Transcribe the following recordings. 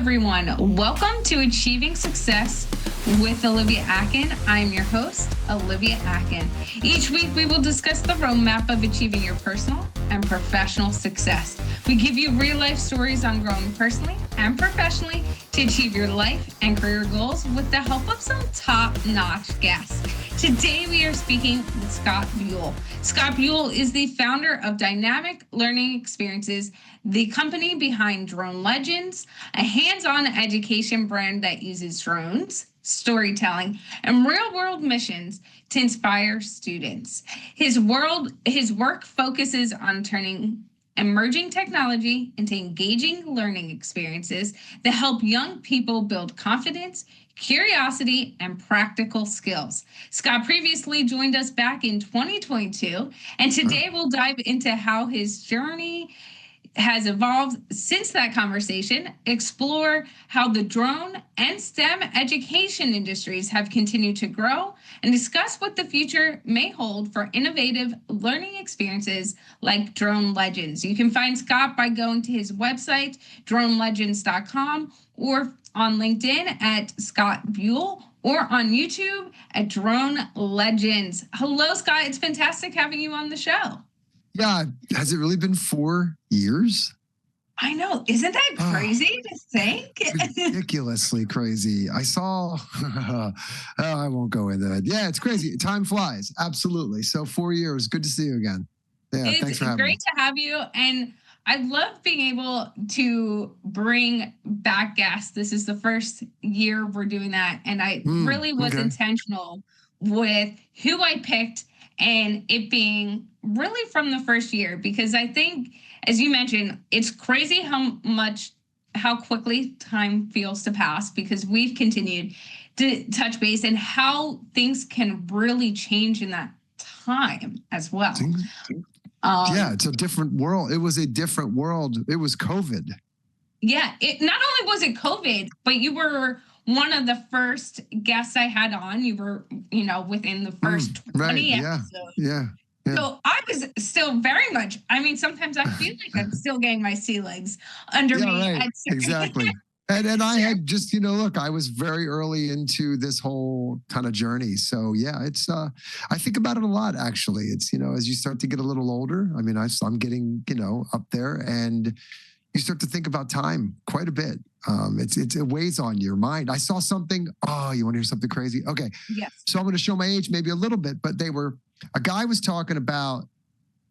everyone. Welcome to Achieving Success with Olivia Akin. I'm your host, Olivia Akin. Each week, we will discuss the roadmap of achieving your personal and professional success. We give you real-life stories on growing personally and professionally to achieve your life and career goals with the help of some top-notch guests. Today, we are speaking with Scott Buell. Scott Buell is the founder of Dynamic Learning Experiences, the company behind Drone Legends, a hands-on education brand that uses drones, storytelling, and real-world missions to inspire students. His work focuses on turning emerging technology into engaging learning experiences that help young people build confidence, curiosity, and practical skills. Scott previously joined us back in 2022, and today we'll dive into how his journey has evolved since that conversation, explore how the drone and STEM education industries have continued to grow, and discuss what the future may hold for innovative learning experiences like Drone Legends. You can find Scott by going to his website, dronelegends.com, or on LinkedIn at Scott Buell, or on YouTube at Drone Legends. Hello, Scott. It's fantastic having you on the show. Yeah. Has it really been 4 years? I know. Isn't that crazy to think? Ridiculously crazy. I saw, I won't go into it. Yeah, it's crazy. Time flies. Absolutely. So 4 years. Good to see you again. Yeah, thanks for having me. It's great to have you. And I love being able to bring back guests. This is the first year we're doing that. And I really was intentional with who I picked and it being really from the first year, because I think, as you mentioned, it's crazy how quickly time feels to pass, because we've continued to touch base and how things can really change in that time as well. Yeah, it's a different world. It was a different world. It was COVID. Yeah, it not only was it COVID, but you were one of the first guests I had on. You were, within the first 20 episodes. Yeah. So I was still very much, sometimes I feel like I'm still getting my sea legs under me. Right. Exactly. And I had just, look, I was very early into this whole kind of journey. So yeah, it's, I think about it a lot, actually. It's, as you start to get a little older, I'm getting, up there, and you start to think about time quite a bit. It weighs on your mind. I saw something. Oh, you want to hear something crazy? Okay. Yes. So I'm going to show my age maybe a little bit, but a guy was talking about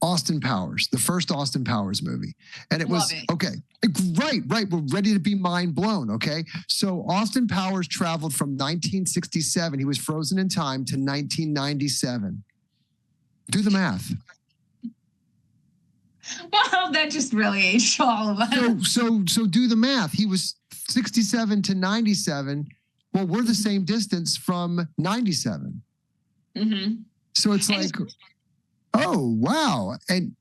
Austin Powers, the first Austin Powers movie. And it was, okay, right. We're ready to be mind blown, okay? So Austin Powers traveled from 1967. He was frozen in time to 1997. Do the math. Well, that just really aged all of us. So do the math. He was 67 to 97. Well, we're the same distance from 97. Mm-hmm. So it's like, oh, wow. And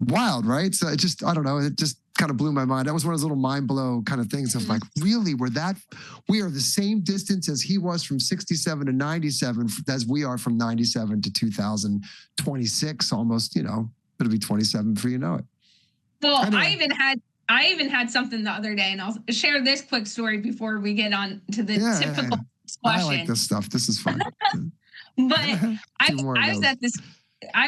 wild, right? So it just, I don't know. It just kind of blew my mind. That was one of those little mind blow kind of things of like, really, we are the same distance as he was from 67 to 97 as we are from 97 to 2026, almost, it'll be 27 before you know it. Well, anyway. I even had something the other day, and I'll share this quick story before we get on to the typical question. I like this stuff. This is fun. But I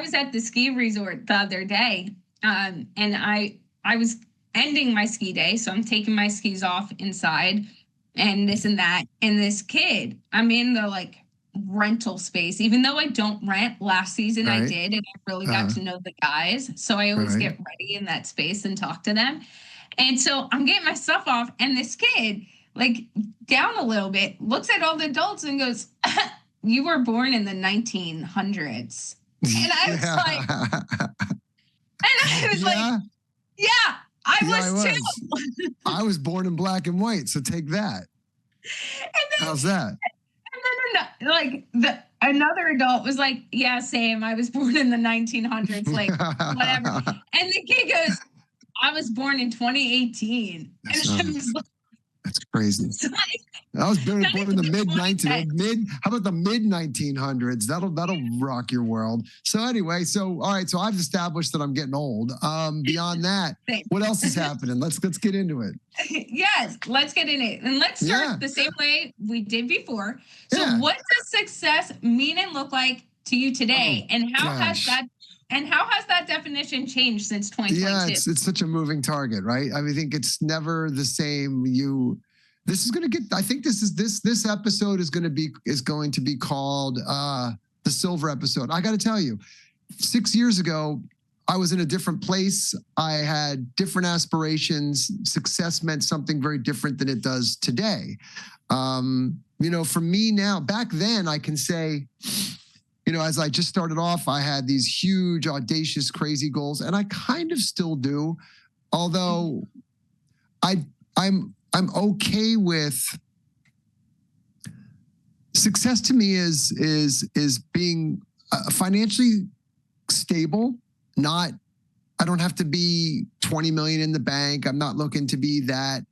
was at the ski resort the other day, and I was ending my ski day, so I'm taking my skis off inside and this and that. And this kid, I'm in the rental space, even though I don't rent. Last season I did, and I really got to know the guys. So I always get ready in that space and talk to them. And so I'm getting my stuff off, and this kid, down a little bit, looks at all the adults and goes, "You were born in the 1900s." And I was like, yeah, I was too. I was born in black and white, so take that. How's that? And then another adult was like, "Yeah, same. I was born in the 1900s, whatever." And the kid goes, "I was born in 2018." And I was like, That's crazy. So, I was born in the mid how about the mid 1900s? That'll rock your world. So anyway, all right. So I've established that I'm getting old. Beyond that, what else is happening? Let's get into it. Yes, let's get in it. And let's start the same way we did before. So what does success mean and look like to you today? And how has that definition changed since 2022? Yeah, it's such a moving target, right? I think it's never the same. This is going to get. I think this episode is going to be called the silver episode. I got to tell you, 6 years ago, I was in a different place. I had different aspirations. Success meant something very different than it does today. For me now, back then, I can say, as I just started off, I had these huge, audacious, crazy goals, and I kind of still do. Although I'm okay with success. To me is being financially stable. I don't have to be 20 million in the bank. I'm not looking to be that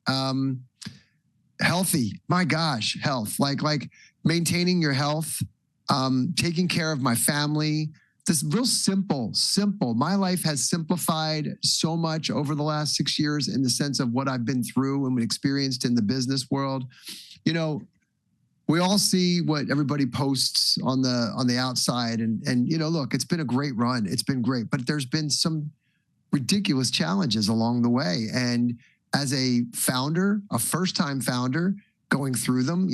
healthy. My gosh, health, like maintaining your health, taking care of my family. This real simple. My life has simplified so much over the last 6 years in the sense of what I've been through and experienced in the business world. We all see what everybody posts on the outside, and look, it's been a great run. It's been great, but there's been some ridiculous challenges along the way. And as a founder, a first-time founder, going through them,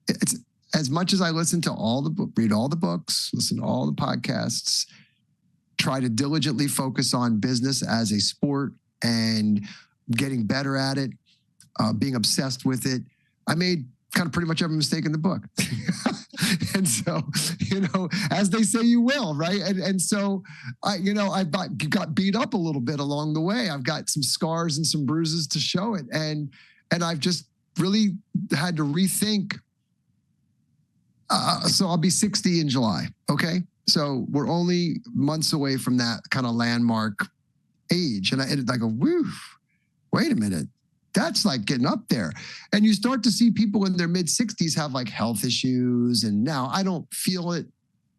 it's as much as I listen to read all the books, listen to all the podcasts, try to diligently focus on business as a sport and getting better at it, being obsessed with it. I made kind of pretty much every mistake in the book. And so, as they say, you will, right? And so, I got beat up a little bit along the way. I've got some scars and some bruises to show it. And I've just really had to rethink. So I'll be 60 in July. Okay. So we're only months away from that kind of landmark age. And I go, woo, wait a minute. That's like getting up there. And you start to see people in their mid 60s have like health issues. And now I don't feel it.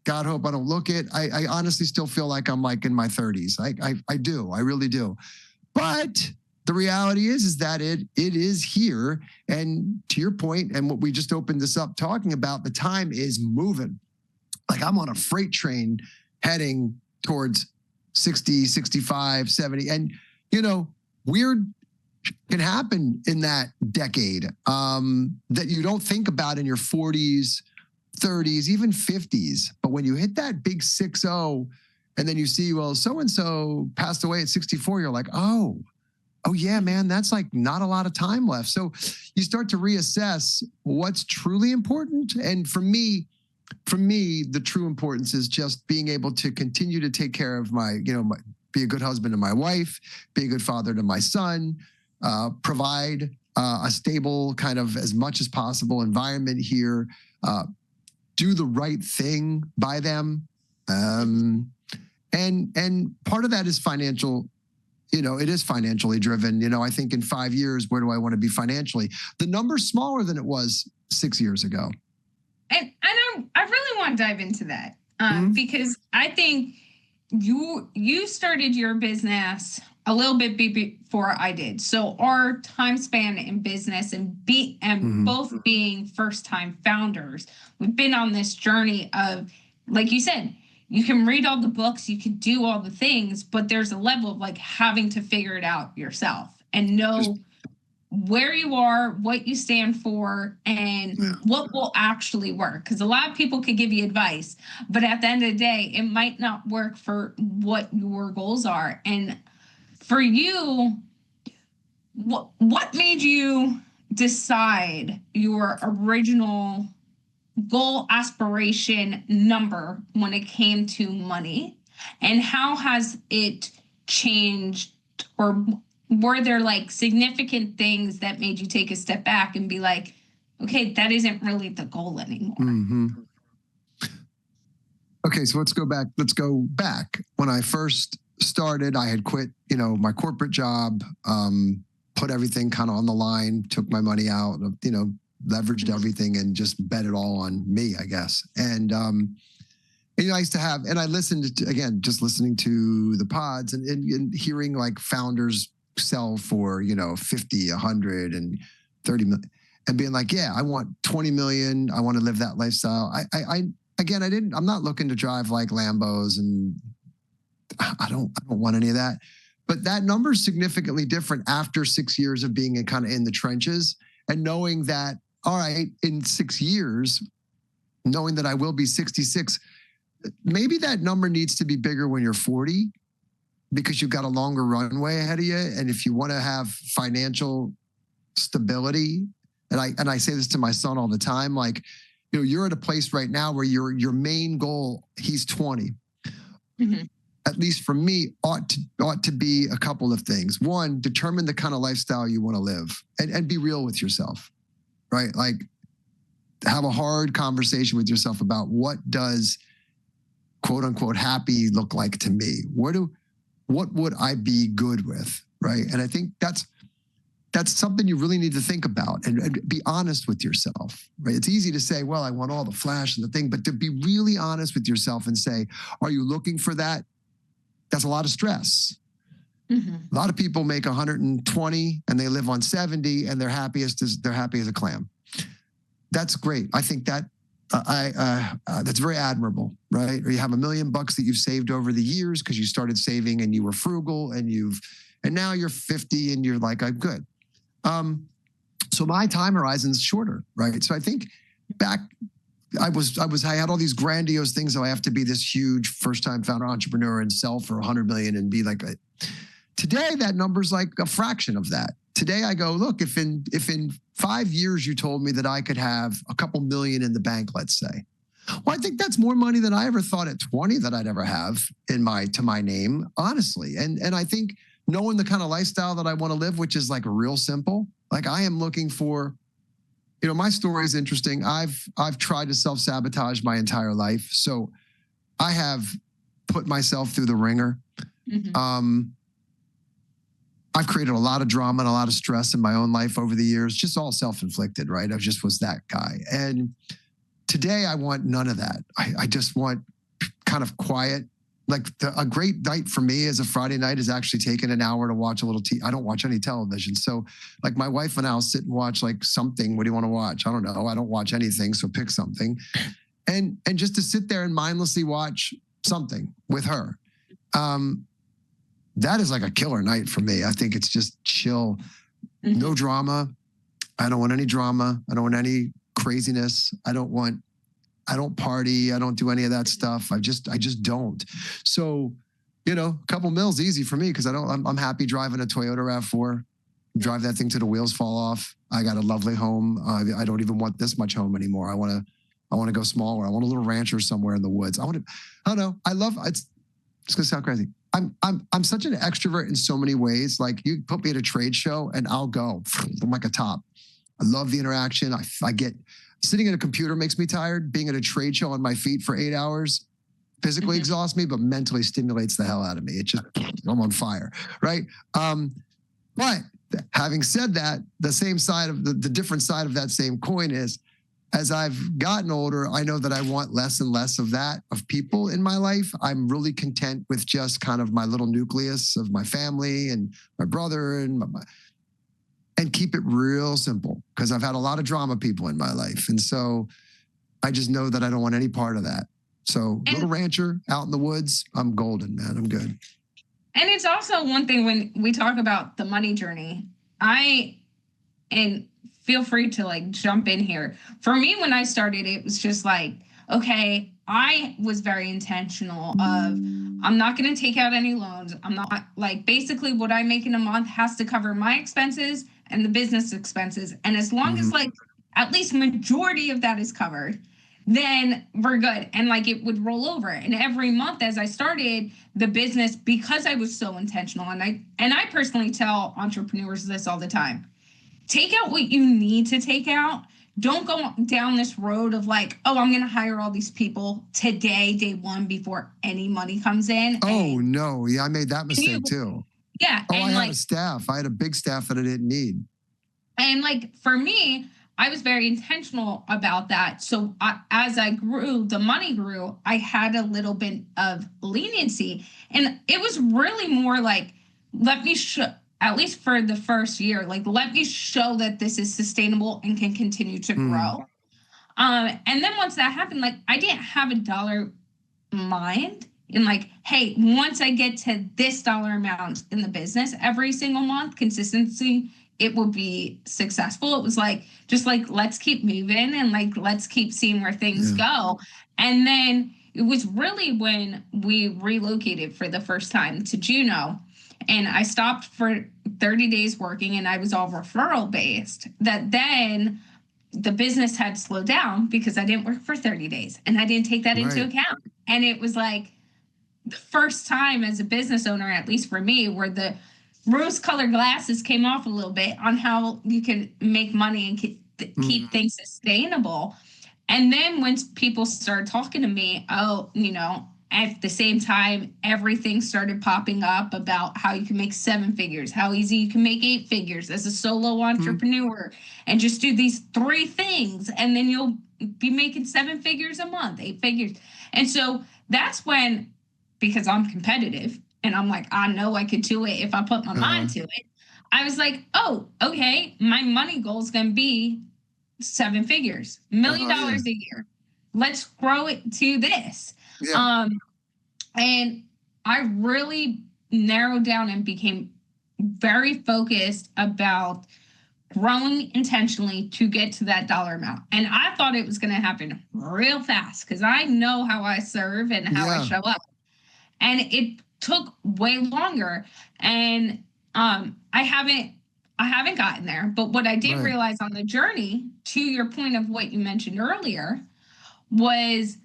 God hope I don't look it. I honestly still feel like I'm like in my 30s. I do. I really do. But the reality is that it is here. And to your point, and what we just opened this up talking about, the time is moving. Like I'm on a freight train heading towards 60, 65, 70. And, weird can happen in that decade that you don't think about in your 40s, 30s, even 50s. But when you hit that big 6-0 and then you see, well, so-and-so passed away at 64, you're like, oh yeah, man, that's like not a lot of time left. So you start to reassess what's truly important. And for me, the true importance is just being able to continue to take care of be a good husband to my wife, be a good father to my son, provide a stable kind of as much as possible environment here, do the right thing by them. And part of that is financial. It is financially driven. I think in 5 years, where do I want to be financially? The number's smaller than it was 6 years ago. And I really want to dive into that because I think you started your business a little bit before I did. So our time span in business and both being first-time founders, we've been on this journey of, like you said, you can read all the books, you can do all the things, but there's a level of like having to figure it out yourself and know where you are, what you stand for, and what will actually work. Because a lot of people could give you advice, but at the end of the day, it might not work for what your goals are. And for you, what made you decide your original goal aspiration number when it came to money, and how has it changed, or were there like significant things that made you take a step back and be like, okay, that isn't really the goal anymore? Okay, so let's go back. When I first started, I had quit, my corporate job, put everything kind of on the line, took my money out, leveraged everything and just bet it all on me, I guess. And I used to have, and I listened to, again, just listening to the pods and hearing like founders sell for, 50, 100 and 30 million and being like, yeah, I want 20 million. I want to live that lifestyle. I'm not looking to drive like Lambos and I don't want any of that. But that number is significantly different after 6 years of being kind of in the trenches and knowing that, all right, in 6 years, knowing that I will be 66, maybe that number needs to be bigger when you're 40 because you've got a longer runway ahead of you. And if you want to have financial stability, and I say this to my son all the time, like, you're at a place right now where your main goal, he's 20. Mm-hmm. At least for me, ought to be a couple of things. One, determine the kind of lifestyle you want to live and be real with yourself, right? Like have a hard conversation with yourself about what does quote unquote happy look like to me? What would I be good with, right? And I think that's something you really need to think about and be honest with yourself, right? It's easy to say, well, I want all the flash and the thing, but to be really honest with yourself and say, are you looking for that? That's a lot of stress. Mm-hmm. A lot of people make 120 and they live on 70 and they're happy as a clam. That's great. I think that that's very admirable, right? Or you have $1 million that you've saved over the years because you started saving and you were frugal and now you're 50 and you're like, I'm good. So my time horizon's shorter, right? So I think back, I had all these grandiose things. So I have to be this huge first-time founder entrepreneur and sell for 100 million and be like, today that number's like a fraction of that. Today I go, look, if in 5 years you told me that I could have a couple million in the bank, let's say, well, I think that's more money than I ever thought at 20 that I'd ever have to my name, honestly. And I think knowing the kind of lifestyle that I want to live, which is like real simple, like I am looking for, my story is interesting. I've tried to self-sabotage my entire life. So I have put myself through the ringer. Mm-hmm. I've created a lot of drama and a lot of stress in my own life over the years, just all self-inflicted, right? I just was that guy. And today I want none of that. I just want kind of quiet. Like a great night for me as a Friday night is actually taking an hour to watch a little I don't watch any television. So like my wife and I'll sit and watch like something. What do you want to watch? I don't know. I don't watch anything. So pick something. And just to sit there and mindlessly watch something with her. That is like a killer night for me. I think it's just chill. Mm-hmm. No drama. I don't want any drama. I don't want any craziness. I don't party. I don't do any of that stuff. I just don't. So, a couple mils easy for me because I'm happy driving a Toyota RAV4. Drive that thing till the wheels fall off. I got a lovely home. I don't even want this much home anymore. I want to go smaller. I want a little rancher somewhere in the woods. I don't know. It's gonna sound crazy. I'm such an extrovert in so many ways. Like you put me at a trade show and I'll go. I'm like a top. I love the interaction. I get sitting at a computer makes me tired. Being at a trade show on my feet for 8 hours physically exhausts me, but mentally stimulates the hell out of me. It's just, I'm on fire, right? But having said that, the same side of the different side of that same coin is, as I've gotten older, I know that I want less and less of that, of people in my life. I'm really content with just kind of my little nucleus of my family and my brother and keep it real simple because I've had a lot of drama people in my life. And so I just know that I don't want any part of that. So little rancher out in the woods, I'm golden, man. I'm good. And it's also one thing when we talk about the money journey, and feel free to like jump in here. For me, when I started, it was just like, okay, I was very intentional of, I'm not going to take out any loans. I'm not like, basically what I make in a month has to cover my expenses and the business expenses. And as long as like at least majority of that is covered, then we're good. And like it would roll over. And every month as I started the business, because I was so intentional, and I personally tell entrepreneurs this all the time, take out what you need to take out. Don't go down this road of like, oh, I'm going to hire all these people today, day one, before any money comes in. Oh, no. Yeah, I made that mistake too. Yeah. Oh, And I had like, a staff. I had a big staff that I didn't need. and like for me, I was very intentional about that. So as I grew, the money grew, I had a little bit of leniency. And it was really more like, let me show, at least for the first year, like, let me show that this is sustainable and can continue to grow. And then once that happened, like, I didn't have a dollar mind in like, hey, once I get to this dollar amount in the business every single month, consistency, it will be successful. It was like, just like, let's keep moving and like, let's keep seeing where things go. And then it was really when we relocated for the first time to Juneau and I stopped for 30 days working and I was all referral based, that then the business had slowed down because I didn't work for 30 days and I didn't take that into account. And it was like the first time as a business owner, at least for me, where the rose colored glasses came off a little bit on how you can make money and keep things sustainable. And then when people started talking to me, at the same time, everything started popping up about how you can make 7 figures, how easy you can make 8 figures as a solo entrepreneur, and just do these 3 things. And then you'll be making 7 figures a month, 8 figures. And so that's when, because I'm competitive and I'm like, I know I could do it if I put my mind to it. I was like, oh, okay, my money goal is going to be 7 figures, $1 million a year. Let's grow it to this. And I really narrowed down and became very focused about growing intentionally to get to that dollar amount. And I thought it was going to happen real fast because I know how I serve and how I show up. And it took way longer. And I haven't gotten there. But what I did realize on the journey, to your point of what you mentioned earlier, was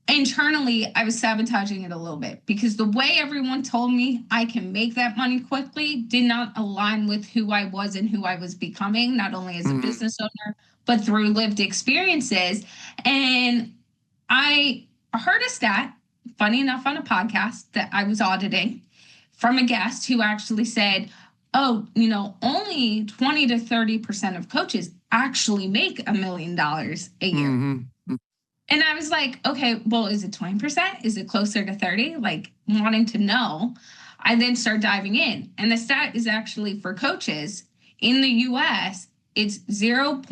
internally I was sabotaging it a little bit because the way everyone told me I can make that money quickly did not align with who I was and who I was becoming, not only as a business owner, but through lived experiences. And I heard a stat, funny enough, on a podcast that I was auditing from a guest who actually said, oh, only 20 to 30% of coaches actually make $1 million a year. And I was like, okay, well, is it 20%? Is it closer to 30? Like wanting to know. I then start diving in. And the stat is actually for coaches in the US, it's 0.1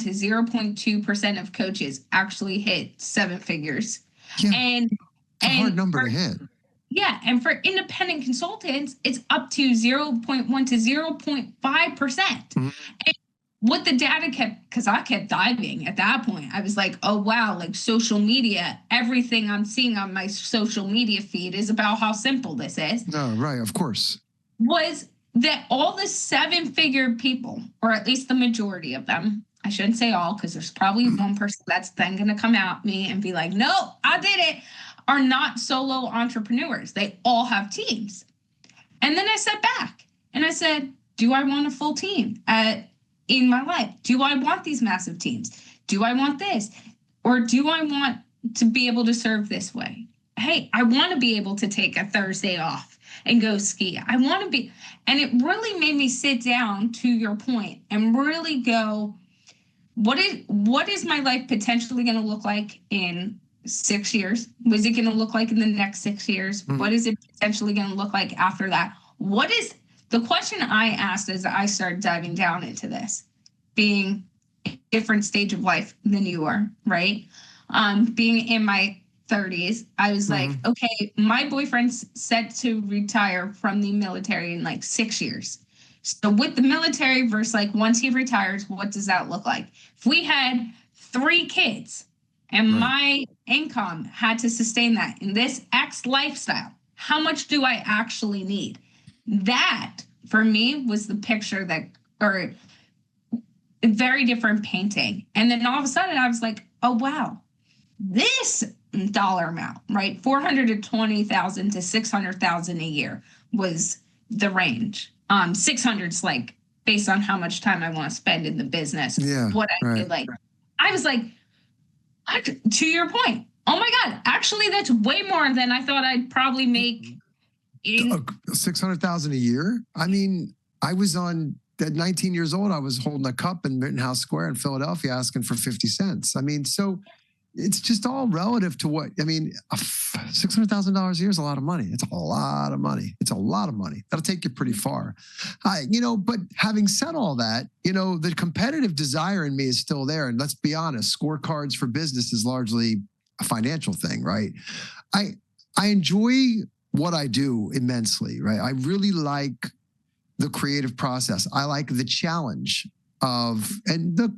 to 0.2% of coaches actually hit 7 figures. Yeah, and it's a hard number to hit. Yeah. And for independent consultants, it's up to 0.1 to 0.5%. And what the data kept, because I kept diving at that point, I was like, oh, wow, like social media, everything I'm seeing on my social media feed is about how simple this is. No, right, of course. Was that all the 7-figure people, or at least the majority of them, I shouldn't say all, because there's probably one person that's then going to come at me and be like, no, I did it, are not solo entrepreneurs. They all have teams. And then I sat back and I said, do I want a full team in my life? Do I want these massive teams? Do I want this? Or do I want to be able to serve this way? Hey, I want to be able to take a Thursday off and go ski. I want to be, and it really made me sit down, to your point, and really go, what is my life potentially going to look like in 6 years? What is it going to look like in the next 6 years? What is it potentially going to look like after that? What is the question I asked as I started diving down into this, being a different stage of life than you are, right? Being in my 30s, I was like, okay, my boyfriend's set to retire from the military in like 6 years. So with the military versus like once he retires, what does that look like? If we had 3 kids and my income had to sustain that in this X lifestyle, how much do I actually need? That for me was the picture that, or a very different painting. And then all of a sudden I was like, oh, wow, this dollar amount, right? 420,000 to 600,000 a year was the range. 600's like based on how much time I want to spend in the business. What I feel like. I was like, to your point, oh my God, actually that's way more than I thought I'd probably make In 600,000 a year. I mean, I was at 19 years old, I was holding a cup in Rittenhouse Square in Philadelphia asking for 50 cents. I mean, so it's just all relative to what, I mean, $600,000 a year is a lot of money. It's a lot of money. It's a lot of money. That'll take you pretty far. But having said all that, the competitive desire in me is still there. And let's be honest, scorecards for business is largely a financial thing, right? I enjoy what I do immensely, right? I really like the creative process. I like the challenge and look,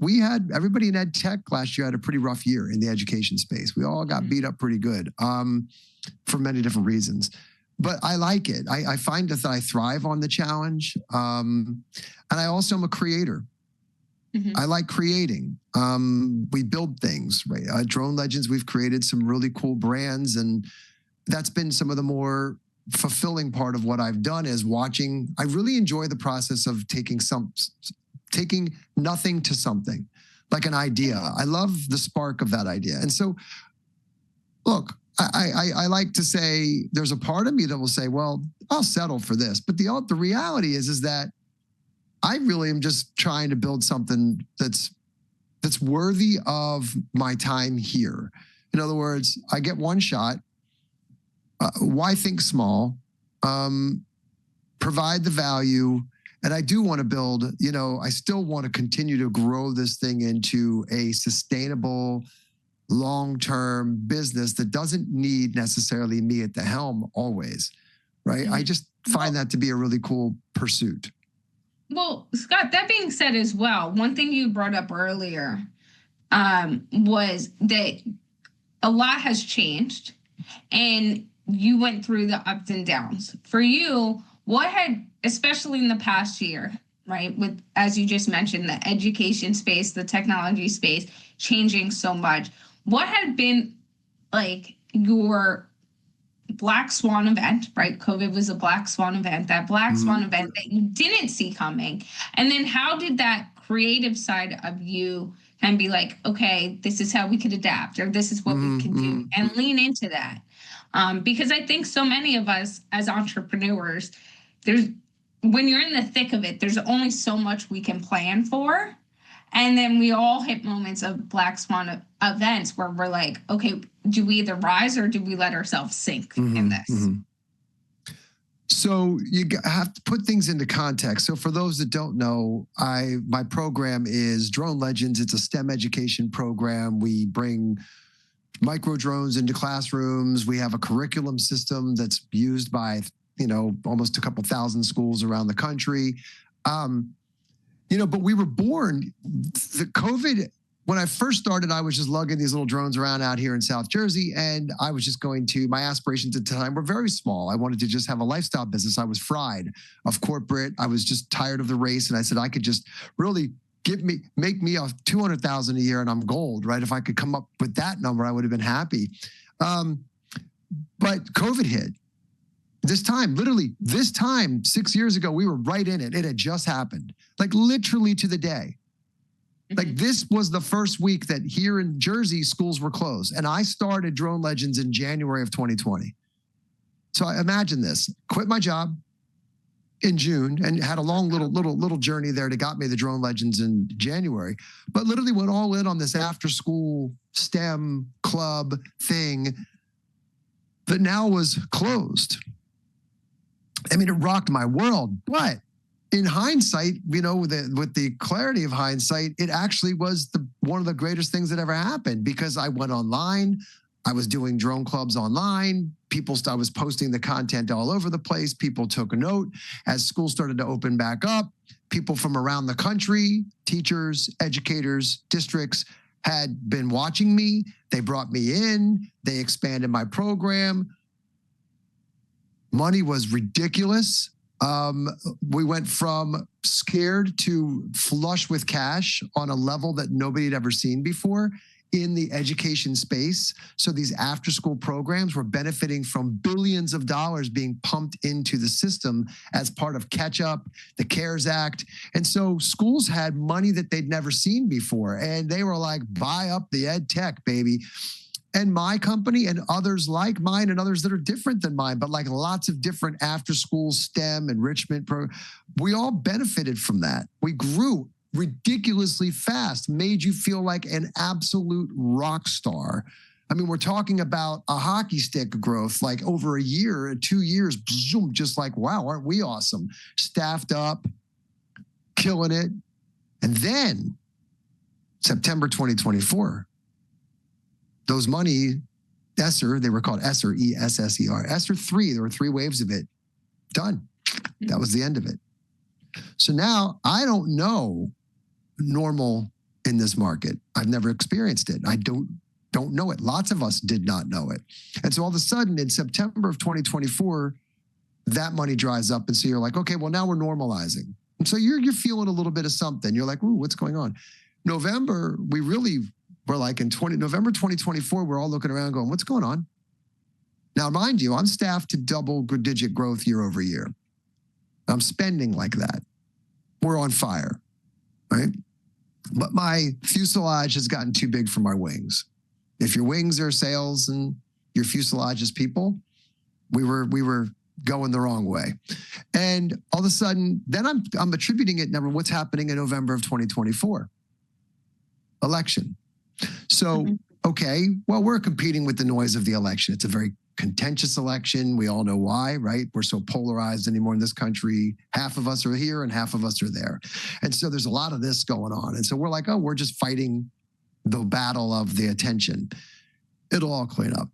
everybody in EdTech last year had a pretty rough year in the education space. We all got beat up pretty good for many different reasons. But I like it. I find that I thrive on the challenge. And I also am a creator. Mm-hmm. I like creating. We build things, right? Drone Legends, we've created some really cool brands, and that's been some of the more fulfilling part of what I've done is watching. I really enjoy the process of taking nothing to something, like an idea. I love the spark of that idea. And so, look, I like to say there's a part of me that will say, well, I'll settle for this. But the reality is that I really am just trying to build something that's worthy of my time here. In other words, I get one shot. Why think small? Provide the value. And I do want to build, I still want to continue to grow this thing into a sustainable, long-term business that doesn't need necessarily me at the helm always, right? I just find that to be a really cool pursuit. Well, Scott, that being said as well, one thing you brought up earlier was that a lot has changed and you went through the ups and downs. For you, what had, especially in the past year, right, with, as you just mentioned, the education space, the technology space changing so much, what had been like your black swan event, right? COVID was a black swan event, that black swan event that you didn't see coming. And then how did that creative side of you and be like, okay, this is how we could adapt, or this is what we can do, and lean into that? Because I think so many of us as entrepreneurs, when you're in the thick of it, there's only so much we can plan for. And then we all hit moments of black swan events where we're like, okay, do we either rise or do we let ourselves sink in this? So you have to put things into context. So for those that don't know, my program is Drone Legends. It's a STEM education program. We bring micro drones into classrooms. We have a curriculum system that's used by, almost a couple thousand schools around the country. But we were born, the COVID, when I first started, I was just lugging these little drones around out here in South Jersey. And I was just my aspirations at the time were very small. I wanted to just have a lifestyle business. I was fried of corporate. I was just tired of the race. And I said, I could just really make me a $200,000 a year and I'm gold, right? If I could come up with that number, I would have been happy. But COVID hit. This time, 6 years ago, we were right in it. It had just happened, like literally to the day. Like this was the first week that here in Jersey, schools were closed. And I started Drone Legends in January of 2020. So imagine this, quit my job in June and had a long little journey there that got me the Drone Legends in January, but literally went all in on this after school STEM club thing that now was closed. I mean, it rocked my world, but in hindsight, with the clarity of hindsight, it actually was one of the greatest things that ever happened because I went online. I was doing drone clubs online. I was posting the content all over the place. People took a note as schools started to open back up. People from around the country, teachers, educators, districts had been watching me. They brought me in. They expanded my program. Money was ridiculous. We went from scared to flush with cash on a level that nobody had ever seen before in the education space. So these after-school programs were benefiting from billions of dollars being pumped into the system as part of catch-up, the CARES Act. And so schools had money that they'd never seen before. And they were like, buy up the EdTech, baby. and my company and others like mine and others that are different than mine, but like lots of different after school STEM enrichment we all benefited from that. We grew ridiculously fast, made you feel like an absolute rock star. I mean, we're talking about a hockey stick growth, like over a year, 2 years, zoom, just like, wow, aren't we awesome? Staffed up, killing it. And then September 2024, those money, ESSER, they were called ESSER, ESSER, ESSER 3, there were 3 waves of it. Done. That was the end of it. So now I don't know normal in this market. I've never experienced it. I don't know it. Lots of us did not know it. And so all of a sudden in September of 2024, that money dries up. And so you're like, okay, well, now we're normalizing. And so you're feeling a little bit of something. You're like, ooh, what's going on? November, we really were like in November 2024, we're all looking around going, what's going on? Now, mind you, I'm staffed to double-digit growth year over year. I'm spending like that. We're on fire, right? But my fuselage has gotten too big for my wings. If your wings are sales and your fuselage is people, we were going the wrong way. And all of a sudden, then I'm attributing it, number what's happening in November of 2024. Election. So, okay, well, we're competing with the noise of the election. It's a very contentious election. We all know why, right? We're so polarized anymore in this country. Half of us are here and half of us are there. And so there's a lot of this going on. And so we're like, oh, we're just fighting the battle of the attention. It'll all clean up.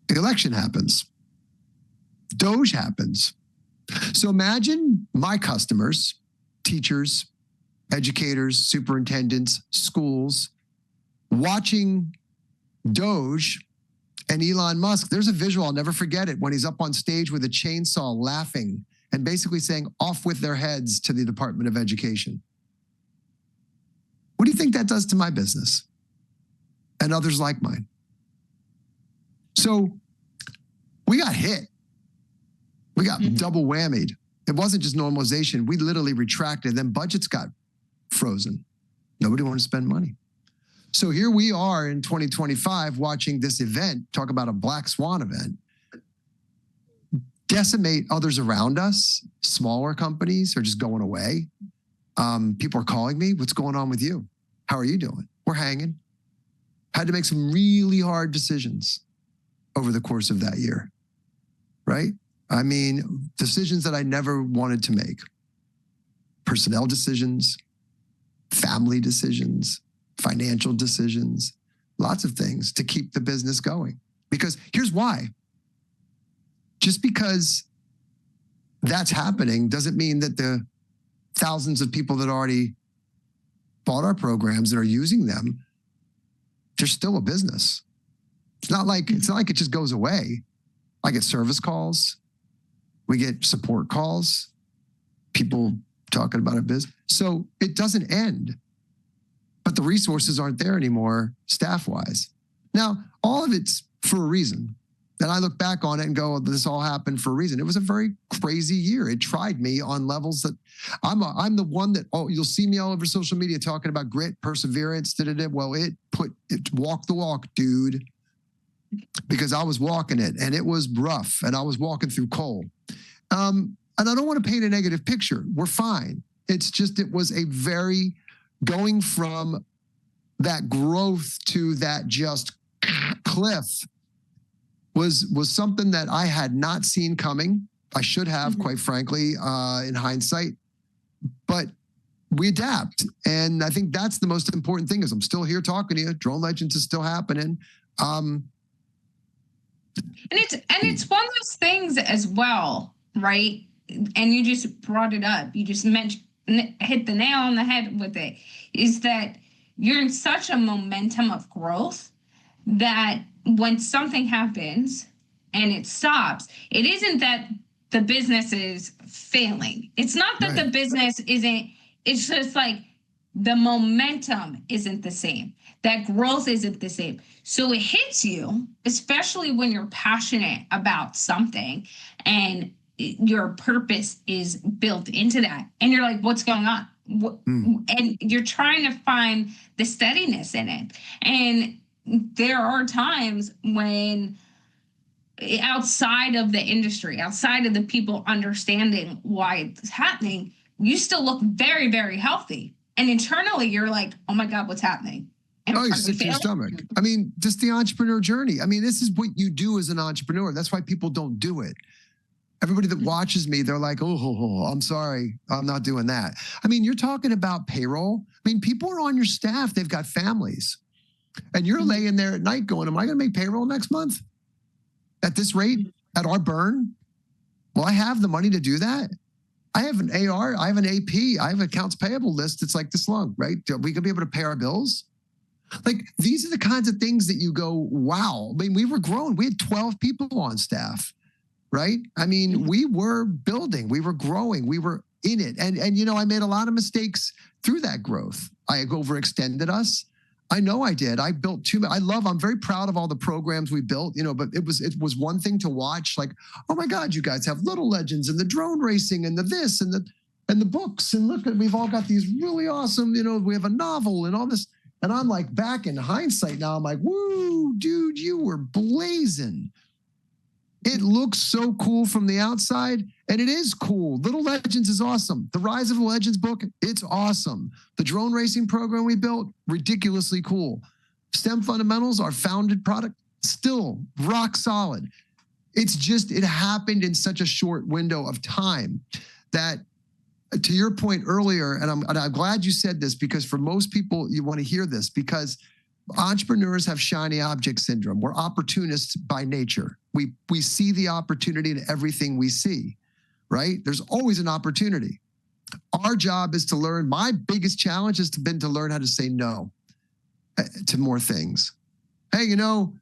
The election happens. Doge happens. So imagine my customers, teachers, educators, superintendents, schools, watching Doge and Elon Musk. There's a visual, I'll never forget it, when he's up on stage with a chainsaw laughing and basically saying, off with their heads to the Department of Education. What do you think that does to my business and others like mine? So we got hit. We got double whammied. It wasn't just normalization. We literally retracted. Then budgets got frozen. Nobody wanted to spend money. So here we are in 2025 watching this event, talk about a black swan event, decimate others around us. Smaller companies are just going away. People are calling me, what's going on with you? How are you doing? We're hanging. Had to make some really hard decisions over the course of that year, right? I mean, decisions that I never wanted to make. Personnel decisions, family decisions, financial decisions, lots of things to keep the business going. Because here's why. Just because that's happening doesn't mean that the thousands of people that already bought our programs and are using them, they're still a business. It's not like it just goes away. I get service calls. We get support calls. People talking about a business. So it doesn't end. But the resources aren't there anymore, staff-wise. Now, all of it's for a reason. And I look back on it and go, this all happened for a reason. It was a very crazy year. It tried me on levels that I'm the one that, you'll see me all over social media talking about grit, perseverance, Well, it walked the walk, dude, because I was walking it and it was rough and I was walking through coal. And I don't want to paint a negative picture. We're fine. It's just, it was a very, going from that growth to that just cliff was something that I had not seen coming. I should have, quite frankly, in hindsight. But we adapt. And I think that's the most important thing is I'm still here talking to you. Drone Legends is still happening. And it's one of those things as well, right? And you just brought it up. You just hit the nail on the head with it, is that you're in such a momentum of growth that when something happens and it stops, it isn't that the business is failing. It's not that the business isn't, it's just like the momentum isn't the same. That growth isn't the same. So it hits you, especially when you're passionate about something and your purpose is built into that. And you're like, what's going on? And you're trying to find the steadiness in it. And there are times when outside of the industry, outside of the people understanding why it's happening, you still look very, very healthy. And internally, you're like, oh my God, what's happening? And you're sick to your stomach. I mean, just the entrepreneur journey. I mean, this is what you do as an entrepreneur. That's why people don't do it. Everybody that watches me, they're like, oh, I'm sorry, I'm not doing that. I mean, you're talking about payroll. I mean, people are on your staff. They've got families. And you're laying there at night going, am I going to make payroll next month? At this rate, at our burn? Will I have the money to do that? I have an AR, I have an AP, I have an accounts payable list that's like this long, right? Are we going to be able to pay our bills? Like, these are the kinds of things that you go, wow. I mean, we were growing. We had 12 people on staff, right? I mean, we were building, we were growing, we were in it. And you know, I made a lot of mistakes through that growth. I overextended us. I know I did. I built I'm very proud of all the programs we built, you know, but it was one thing to watch, like, oh my God, you guys have Little Legends and the drone racing and the this and the books. And look, we've all got these really awesome, you know, we have a novel and all this. And I'm like, back in hindsight now, I'm like, woo, dude, you were blazing. It looks so cool from the outside, and it is cool. Little Legends is awesome. The Rise of the Legends book, it's awesome. The drone racing program we built, ridiculously cool. STEM Fundamentals, our founded product, still rock solid. It's just, it happened in such a short window of time that, to your point earlier, and I'm glad you said this, because for most people, you want to hear this, because entrepreneurs have shiny object syndrome. We're opportunists by nature. We see the opportunity in everything we see, right? There's always an opportunity. Our job is to learn. My biggest challenge has been to learn how to say no to more things. Hey, you know,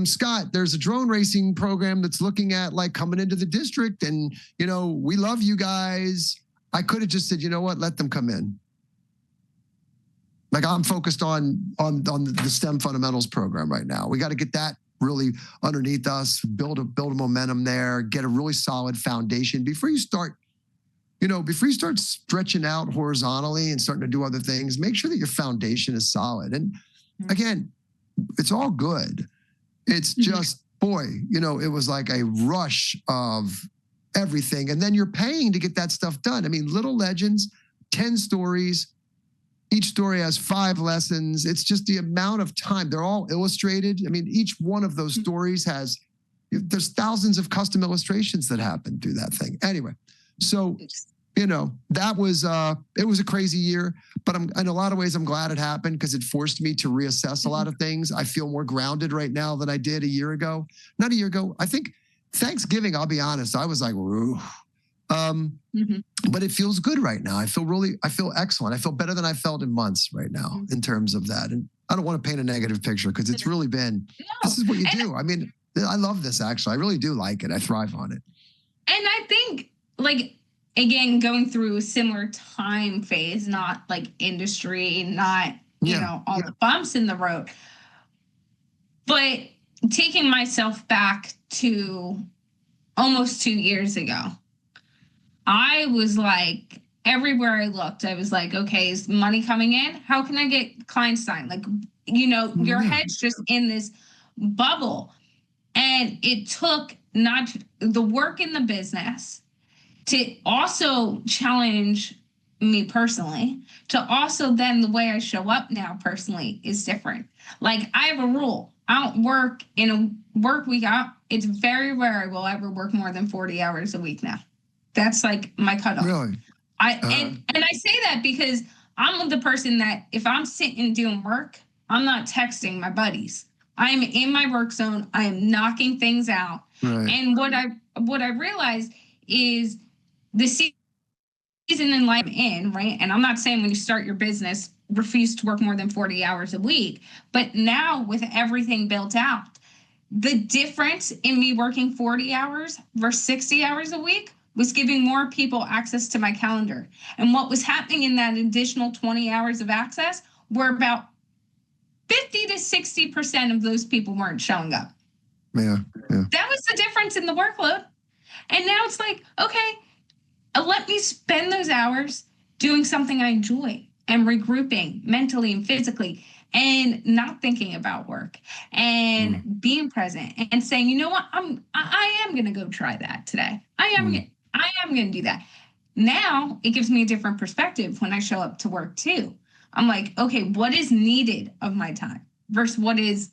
Scott, there's a drone racing program that's looking at like coming into the district, and, you know, we love you guys. I could have just said, you know what, let them come in. Like, I'm focused on the STEM Fundamentals program right now. We got to get that really underneath us, build a momentum there, get a really solid foundation before you start, you know, before you start stretching out horizontally and starting to do other things. Make sure that your foundation is solid. And again, it's all good. It's just, boy, you know, it was like a rush of everything. And then you're paying to get that stuff done. I mean, Little Legends, 10 stories. Each story has 5 lessons. It's just the amount of time. They're all illustrated. I mean, each one of those stories there's thousands of custom illustrations that happen through that thing. Anyway, so, you know, that was, it was a crazy year, but in a lot of ways, I'm glad it happened because it forced me to reassess a lot of things. I feel more grounded right now than I did a year ago. Not a year ago. I think Thanksgiving, I'll be honest, I was like, ooh. But it feels good right now. I feel excellent. I feel better than I felt in months right now in terms of that. And I don't want to paint a negative picture because it's really been, this is what you do. I mean, I love this actually. I really do like it. I thrive on it. And I think, like, again, going through a similar time phase, not like industry, not, you know, all the bumps in the road, but taking myself back to almost 2 years ago. I was like, everywhere I looked, I was like, okay, is money coming in? How can I get clients signed? Like, you know, your head's just in this bubble. And it took not the work in the business to also challenge me personally, to also then the way I show up now personally is different. Like, I have a rule. I don't work in a work week. It's very rare I will ever work more than 40 hours a week now. That's like my cutoff. Really? And I say that because I'm the person that if I'm sitting doing work, I'm not texting my buddies. I'm in my work zone. I am knocking things out. Right. And what I realized is the season in life I'm in, right? And I'm not saying when you start your business, refuse to work more than 40 hours a week. But now with everything built out, the difference in me working 40 hours versus 60 hours a week was giving more people access to my calendar. And what was happening in that additional 20 hours of access were about 50 to 60% of those people weren't showing up. Yeah. That was the difference in the workload. And now it's like, okay, let me spend those hours doing something I enjoy and regrouping mentally and physically and not thinking about work and being present and saying, you know what, I am gonna go try that today. I am gonna do that. Now it gives me a different perspective when I show up to work too. I'm like, okay, what is needed of my time versus what is,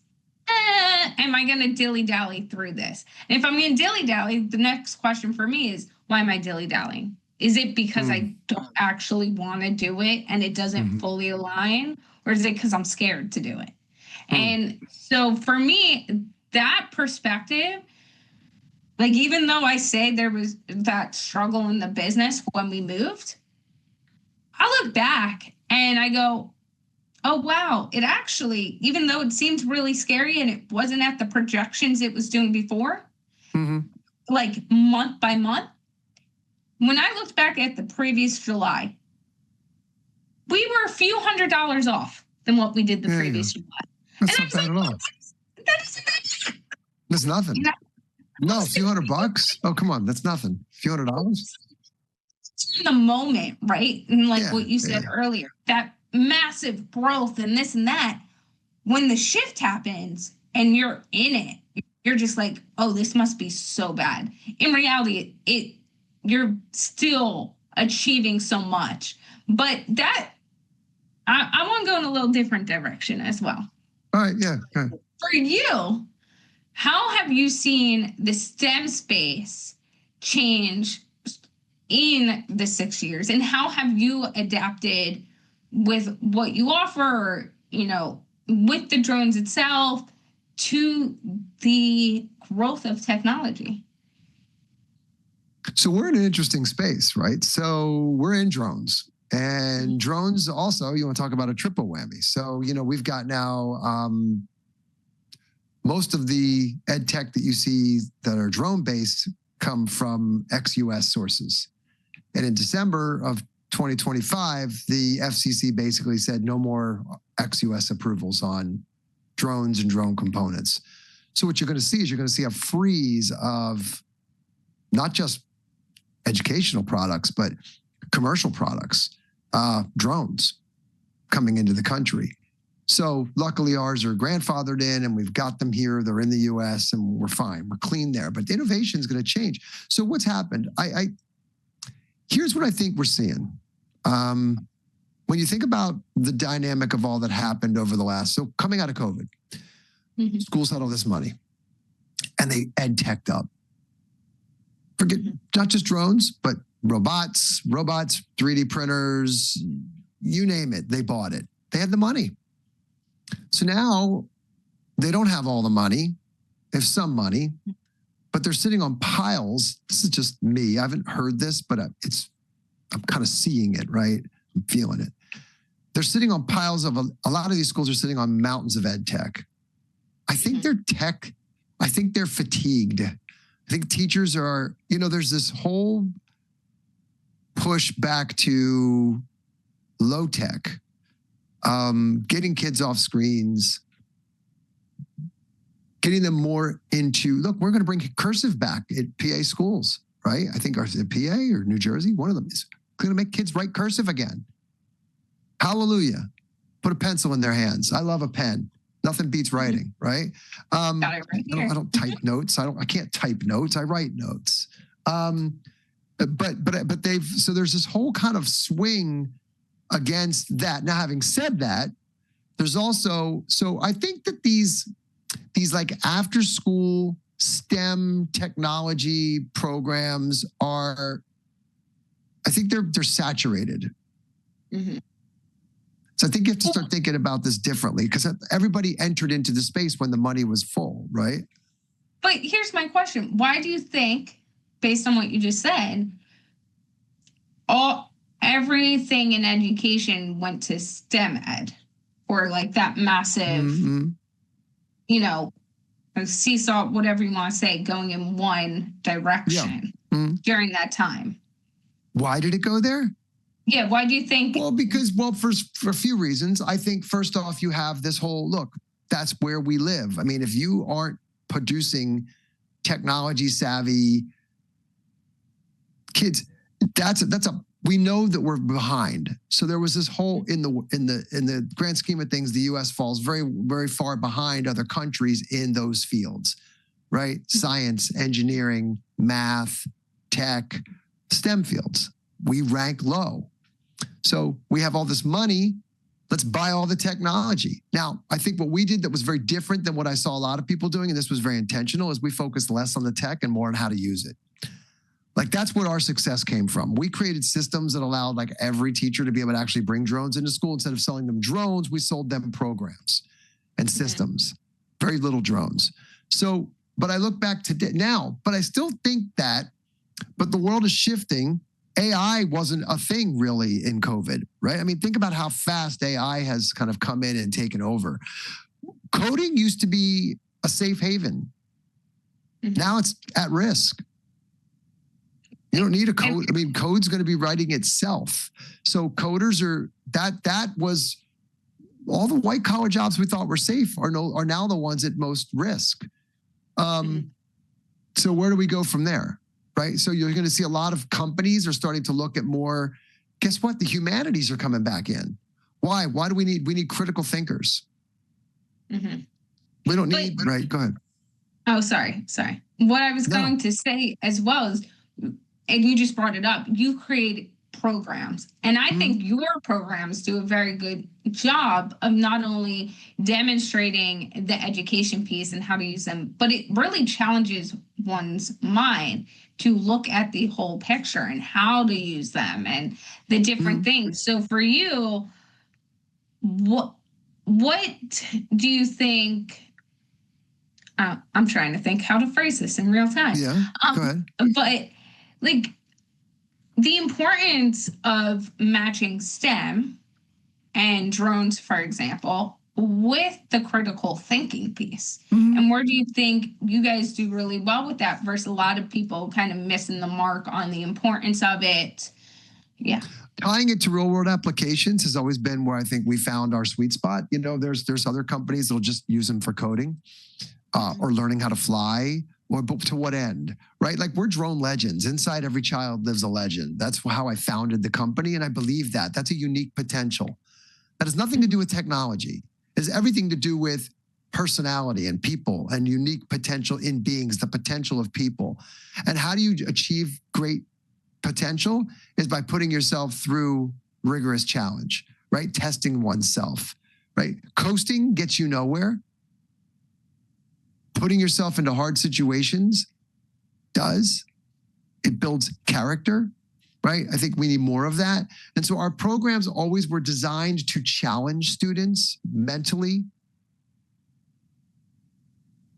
am I going to dilly-dally through this? And if I'm going to dilly-dally, the next question for me is, why am I dilly-dallying? Is it because I don't actually want to do it and it doesn't fully align? Or is it because I'm scared to do it? And so for me, that perspective, like, even though I say there was that struggle in the business when we moved, I look back and I go, oh, wow, it actually, even though it seemed really scary and it wasn't at the projections it was doing before, like month by month, when I looked back at the previous July, we were a few $100s off than what we did the previous July. That's not bad at all. That isn't that. That's nothing. No, a few $100. Oh, come on. That's nothing. A few $100. In the moment, right? And like what you said earlier, that massive growth and this and that, when the shift happens and you're in it, you're just like, oh, this must be so bad. In reality, you're still achieving so much. But that, I want to go in a little different direction as well. All right, yeah. For you, how have you seen the STEM space change in the 6 years, and how have you adapted with what you offer, you know, with the drones itself to the growth of technology? So we're in an interesting space, right? So we're in drones, and drones also, you want to talk about a triple whammy. So, you know, we've got now most of the EdTech that you see that are drone based come from ex-US sources. And in December of 2025, the FCC basically said no more ex-US approvals on drones and drone components. So what you're going to see is you're going to see a freeze of not just educational products, but commercial products, drones coming into the country. So luckily ours are grandfathered in and we've got them here. They're in the US and we're fine. We're clean there. But innovation is going to change. So what's happened? Here's what I think we're seeing. When you think about the dynamic of all that happened over the last, so coming out of COVID, schools had all this money and they EdTech'd up. Forget not just drones, but robots, 3D printers, you name it, they bought it. They had the money. So now they don't have all the money. They have some money, but they're sitting on piles. This is just me. I haven't heard this, but I'm kind of seeing it, right? I'm feeling it. They're sitting on piles of, a lot of these schools are sitting on mountains of EdTech. I think I think they're fatigued. I think teachers are, you know, there's this whole push back to low tech, getting kids off screens, getting them more into, look, we're going to bring cursive back at PA schools, right? I think is it PA or New Jersey? One of them is going to make kids write cursive again. Hallelujah. Put a pencil in their hands. I love a pen. Nothing beats writing, right? Got it right here. I don't type notes. I can't type notes. I write notes. But so there's this whole kind of swing against that. Now, having said that, there's also, so I think that these like after school STEM technology programs are, I think they're saturated. So I think you have to start thinking about this differently because everybody entered into the space when the money was full, right? But here's my question. Why do you think, based on what you just said, everything in education went to STEM ed, or like that massive, you know, seesaw, whatever you want to say, going in one direction during that time? Why did it go there? Yeah, why do you think? Well, because, for a few reasons. I think first off, you have this whole, look, that's where we live. I mean, if you aren't producing technology savvy kids, that's we know that we're behind. So there was this whole in the grand scheme of things, the U.S. falls very, very far behind other countries in those fields, right? Science, engineering, math, tech, STEM fields. We rank low. So we have all this money. Let's buy all the technology. Now, I think what we did that was very different than what I saw a lot of people doing, and this was very intentional, is we focused less on the tech and more on how to use it. Like that's where our success came from. We created systems that allowed like every teacher to be able to actually bring drones into school. Instead of selling them drones, we sold them programs and systems, very little drones. So, but I look back to now, but I still think that, but the world is shifting. AI wasn't a thing really in COVID, right? I mean, think about how fast AI has kind of come in and taken over. Coding used to be a safe haven. Now it's at risk. You don't need a code. I mean, code's going to be writing itself. So coders that was all the white collar jobs we thought were safe are now the ones at most risk. So where do we go from there? Right. So you're going to see a lot of companies are starting to look at more. Guess what? The humanities are coming back in. Why? Why do we need critical thinkers? We don't need, right. Go ahead. Oh, sorry. What I was going to say as well is, and you just brought it up, you create programs. And I think your programs do a very good job of not only demonstrating the education piece and how to use them, but it really challenges one's mind to look at the whole picture and how to use them and the different things. So for you, what do you think? I'm trying to think how to phrase this in real time. Yeah, go ahead. But like the importance of matching STEM and drones, for example, with the critical thinking piece. And where do you think you guys do really well with that versus a lot of people kind of missing the mark on the importance of it? Yeah. Tying it to real world applications has always been where I think we found our sweet spot. You know, there's other companies that'll just use them for coding or learning how to fly. Or to what end, right? Like we're drone legends. Inside every child lives a legend. That's how I founded the company. And I believe that. That's a unique potential. That has nothing to do with technology. It has everything to do with personality and people and unique potential in beings, the potential of people. And how do you achieve great potential is by putting yourself through rigorous challenge, right? Testing oneself, right? Coasting gets you nowhere. Putting yourself into hard situations does. It builds character, right? I think we need more of that. And so our programs always were designed to challenge students mentally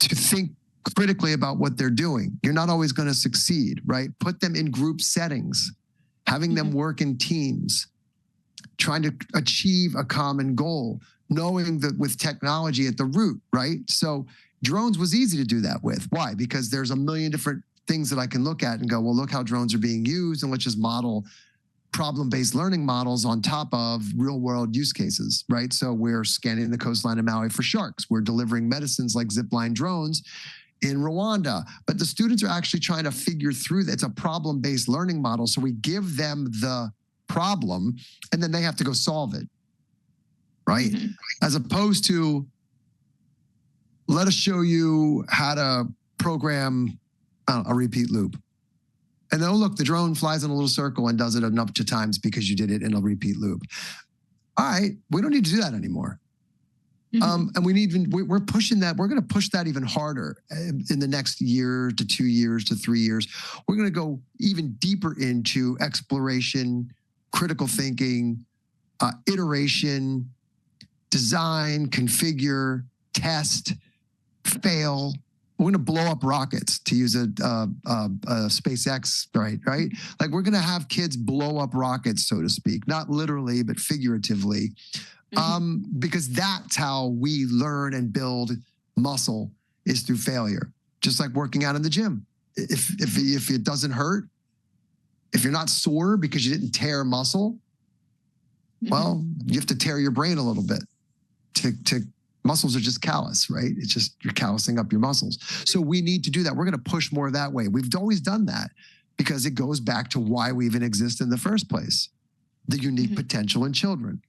to think critically about what they're doing. You're not always going to succeed, right? Put them in group settings, having them work in teams, trying to achieve a common goal, knowing that with technology at the root, right? So drones was easy to do that with. Why? Because there's a million different things that I can look at and go, well, look how drones are being used, and let's just model problem-based learning models on top of real-world use cases, right? So we're scanning the coastline of Maui for sharks. We're delivering medicines like zipline drones in Rwanda. But the students are actually trying to figure through that. It's a problem-based learning model. So we give them the problem, and then they have to go solve it, right? As opposed to, let us show you how to program a repeat loop. And then, oh, look, the drone flies in a little circle and does it a bunch of times because you did it in a repeat loop. All right, we don't need to do that anymore. And we're pushing that. We're going to push that even harder in the next year to 2 years to 3 years. We're going to go even deeper into exploration, critical thinking, iteration, design, configure, test, fail. We're going to blow up rockets, to use a SpaceX, right? Like we're going to have kids blow up rockets, so to speak, not literally, but figuratively, because that's how we learn and build muscle, is through failure. Just like working out in the gym. If it doesn't hurt, if you're not sore because you didn't tear muscle, well, you have to tear your brain a little bit to muscles are just callous, right? It's just you're callousing up your muscles. So we need to do that. We're going to push more that way. We've always done that. because it goes back to why we even exist in the first place, the unique potential in children.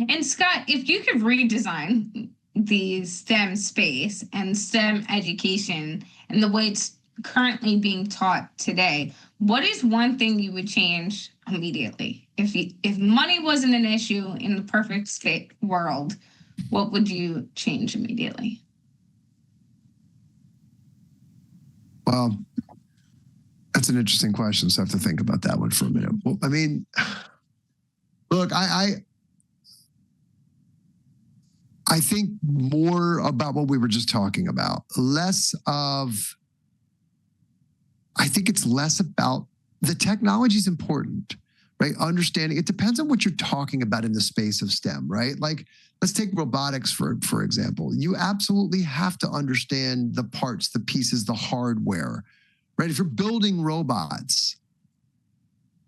And Scott, if you could redesign the STEM space and STEM education and the way it's currently being taught today, what is one thing you would change immediately? If money wasn't an issue in the perfect state world, what would you change immediately? Well, that's an interesting question. So I have to think about that one for a minute. Well, I mean, look, I think more about what we were just talking about, I think it's less about the technology is important, right? Understanding, it depends on what you're talking about in the space of STEM, right? Like, let's take robotics, for example. You absolutely have to understand the parts, the pieces, the hardware, right? If you're building robots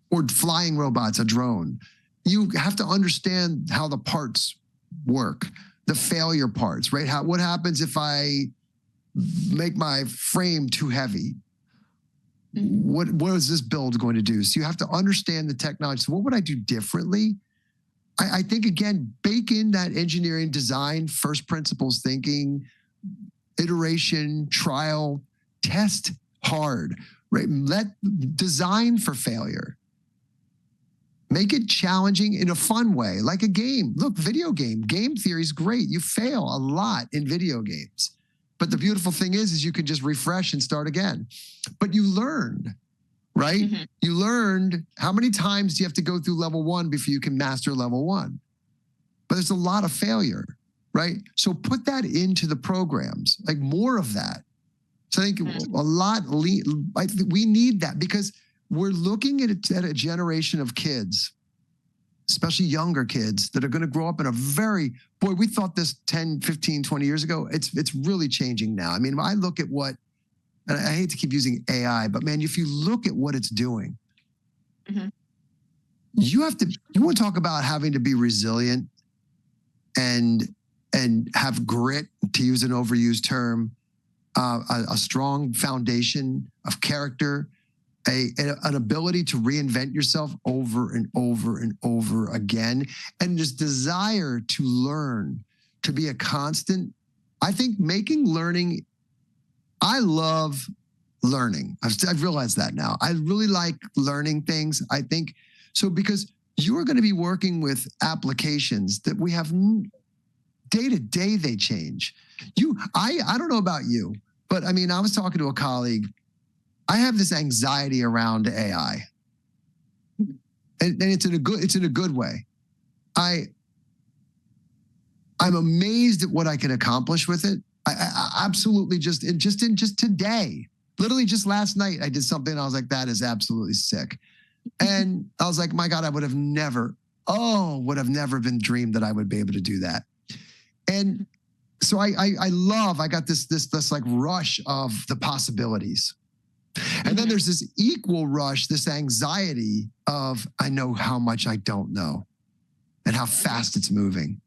or flying robots, a drone, you have to understand how the parts work, the failure parts, right? What happens if I make my frame too heavy? What is this build going to do? So you have to understand the technology. So what would I do differently? I think, again, bake in that engineering design, first principles thinking, iteration, trial, test hard, right? Design for failure. Make it challenging in a fun way, like a game. Look, game theory is great. You fail a lot in video games. But the beautiful thing is you can just refresh and start again. But you learned, right? You learned how many times do you have to go through level 1 before you can master level 1? But there's a lot of failure, right? So put that into the programs, like more of that. So I think I think we need that because we're looking at a generation of kids, especially younger kids, that are going to grow up in we thought this 10, 15, 20 years ago. It's really changing now. I mean, I look at and I hate to keep using AI, but man, if you look at what it's doing, you want to talk about having to be resilient and have grit, to use an overused term, a strong foundation of character, an ability to reinvent yourself over and over and over again, and this desire to learn, to be a constant. I think making learning, I love learning. I've realized that now. I really like learning things. I think so because you are going to be working with applications that we have day to day, they change. I don't know about you, but I mean, I was talking to a colleague. I have this anxiety around AI, and it's in a good way. I'm amazed at what I can accomplish with it. I absolutely just today, literally just last night, I did something and I was like, that is absolutely sick. And I was like, my God, I would have never been dreamed that I would be able to do that. And so I got this like rush of the possibilities. And then there's this equal rush, this anxiety of, I know how much I don't know and how fast it's moving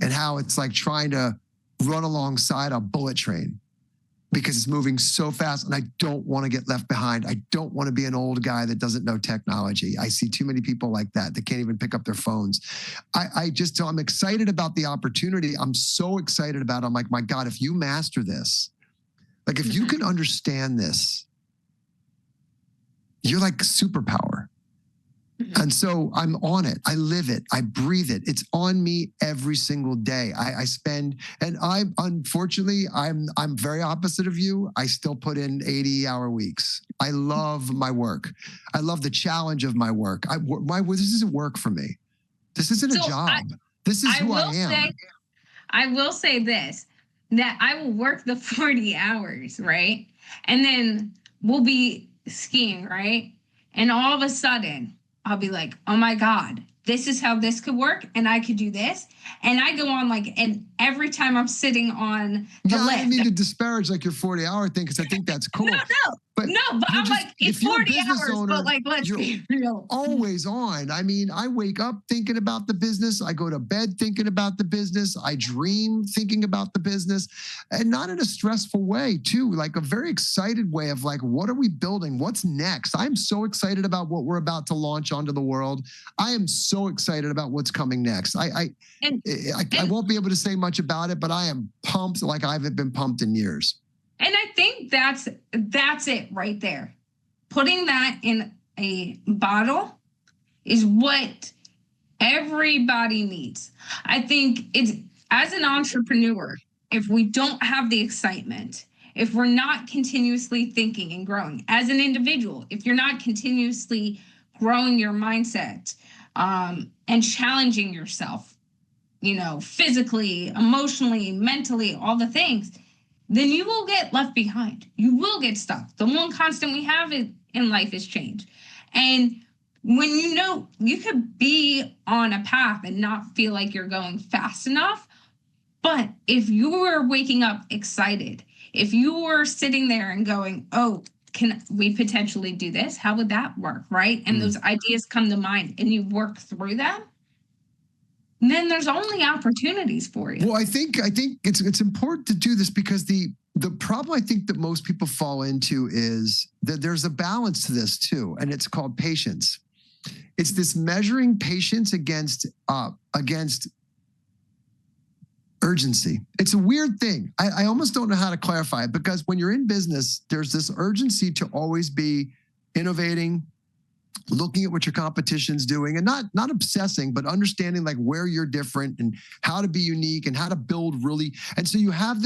and how it's like trying to run alongside a bullet train because it's moving so fast and I don't want to get left behind. I don't want to be an old guy that doesn't know technology. I see too many people like that can't even pick up their phones. I'm excited about the opportunity. I'm so excited about it. I'm like, my God, if you master this, like if you can understand this, you're like a superpower. And so I'm on it. I live it. I breathe it. It's on me every single day. I spend, and unfortunately, I'm very opposite of you. I still put in 80-hour weeks. I love my work. I love the challenge of my work. This isn't work for me. This isn't a job. This is who I am. I will say this, that I will work the 40 hours, right? And then we'll be skiing, right? And all of a sudden, I'll be like, oh my God, this is how this could work. And I could do this. And I go on and every time I'm sitting on the lift. I didn't mean to disparage like your 40-hour thing because I think that's cool. No. But no, but I'm like, it's if you're a 40 business hours, owner, but like, let's you're be real. always on. I mean, I wake up thinking about the business. I go to bed thinking about the business. I dream thinking about the business, and not in a stressful way too, like a very excited way of like, what are we building? What's next? I'm so excited about what we're about to launch onto the world. I am so excited about what's coming next. I won't be able to say much about it, but I am pumped like I haven't been pumped in years. And I think that's it right there. Putting that in a bottle is what everybody needs. I think it's, as an entrepreneur, if we don't have the excitement, if we're not continuously thinking and growing as an individual, if you're not continuously growing your mindset and challenging yourself, physically, emotionally, mentally, all the things, then you will get left behind. You will get stuck. The one constant we have in life is change. And when you could be on a path and not feel like you're going fast enough, but if you were waking up excited, if you were sitting there and going, oh, can we potentially do this? How would that work, right? And those ideas come to mind and you work through them, then there's only opportunities for you. Well, I think it's important to do this because the problem I think that most people fall into is that there's a balance to this too, and it's called patience. It's this measuring patience against urgency. It's a weird thing. I almost don't know how to clarify it, because when you're in business, there's this urgency to always be innovating, looking at what your competition's doing, and not obsessing, but understanding like where you're different and how to be unique and how to build really. And so you have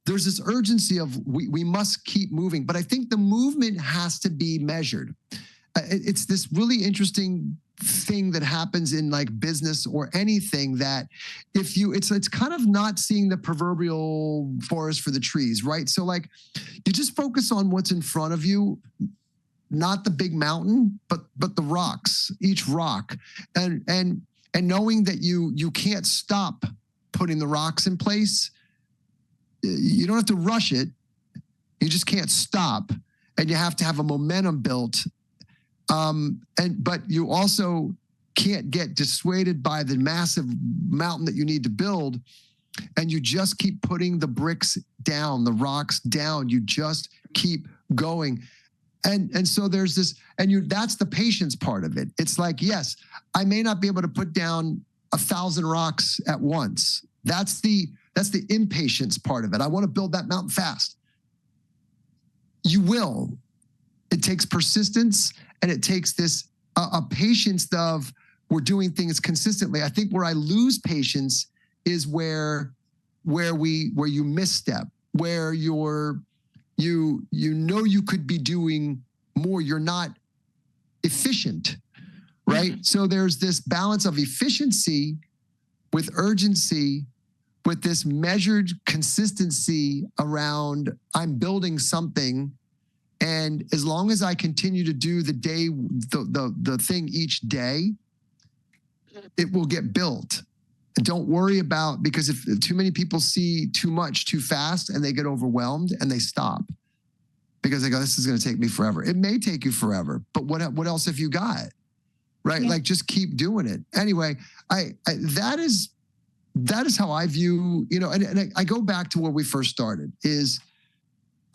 there's this urgency of we must keep moving. But I think the movement has to be measured. It's this really interesting thing that happens in like business or anything, that it's kind of not seeing the proverbial forest for the trees, right? So like you just focus on what's in front of you, not the big mountain, but the rocks, each rock, and knowing that you can't stop putting the rocks in place. You don't have to rush it. You just can't stop, and you have to have a momentum built. But you also can't get dissuaded by the massive mountain that you need to build, and you just keep putting the bricks down, the rocks down. You just keep going. And so there's this, and that's the patience part of it. It's like, yes, I may not be able to put down 1,000 rocks at once. That's the impatience part of it. I want to build that mountain fast. You will. It takes persistence, and it takes this a patience of we're doing things consistently. I think where I lose patience is where you misstep, where you could be doing more. You're not efficient, right? Mm-hmm. So there's this balance of efficiency with urgency, with this measured consistency around I'm building something. And as long as I continue to do the thing each day, it will get built. Don't worry about, because if too many people see too much too fast and they get overwhelmed and they stop because they go, this is going to take me forever. It may take you forever, but what else have you got? Right? Yeah. Like just keep doing it. Anyway, that is how I view, and I go back to where we first started is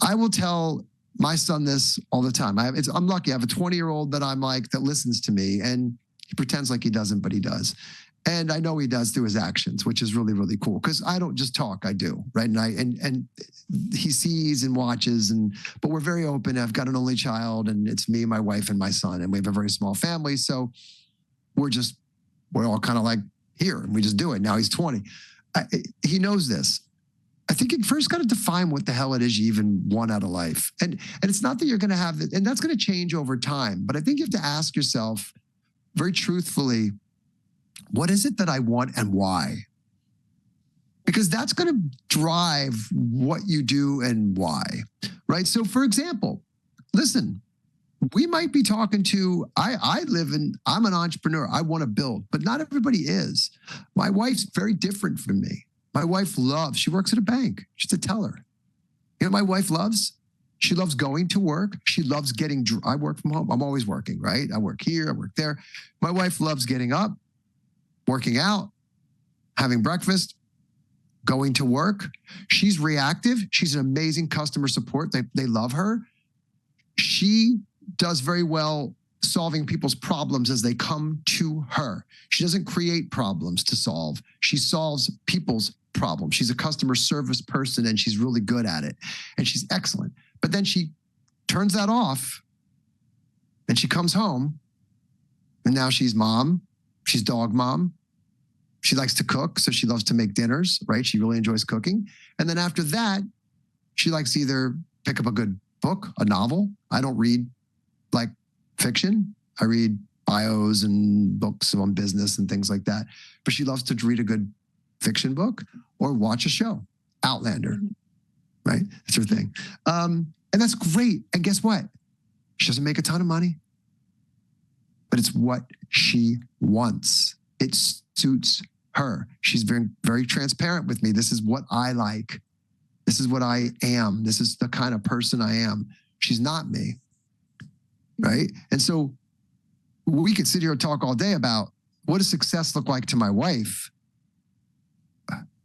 I will tell my son this all the time. I'm lucky. I have a 20-year-old that I'm like, that listens to me, and he pretends like he doesn't, but he does. And I know he does through his actions, which is really, really cool, because I don't just talk, I do, right? And he sees and watches, but we're very open. I've got an only child, and it's me, my wife, and my son, and we have a very small family. So we're all kind of like here, and we just do it. Now he's 20. He knows this. I think you first got to define what the hell it is you even want out of life. And it's not that you're going to have it, and that's going to change over time. But I think you have to ask yourself very truthfully, what is it that I want and why? Because that's going to drive what you do and why, right? So for example, listen, we might be talking to, I'm an entrepreneur. I want to build, but not everybody is. My wife's very different from me. My wife she works at a bank. She's a teller. You know what my wife loves? She loves going to work. She loves I work from home. I'm always working, right? I work here, I work there. My wife loves getting up, working out, having breakfast, going to work. She's reactive. She's an amazing customer support. They love her. She does very well solving people's problems as they come to her. She doesn't create problems to solve. She solves people's problems. She's a customer service person and she's really good at it. And she's excellent. But then she turns that off and she comes home and now she's mom. She's dog mom. She likes to cook, so she loves to make dinners, right? She really enjoys cooking. And then after that, she likes to either pick up a good book, a novel. I don't read like fiction. I read bios and books on business and things like that. But she loves to read a good fiction book or watch a show, Outlander, right? That's her thing. And that's great. And guess what? She doesn't make a ton of money, but it's what she wants. It suits her. She's very, very transparent with me. This is what I like. This is what I am. This is the kind of person I am. She's not me, right? And so we could sit here and talk all day about what does success look like to my wife?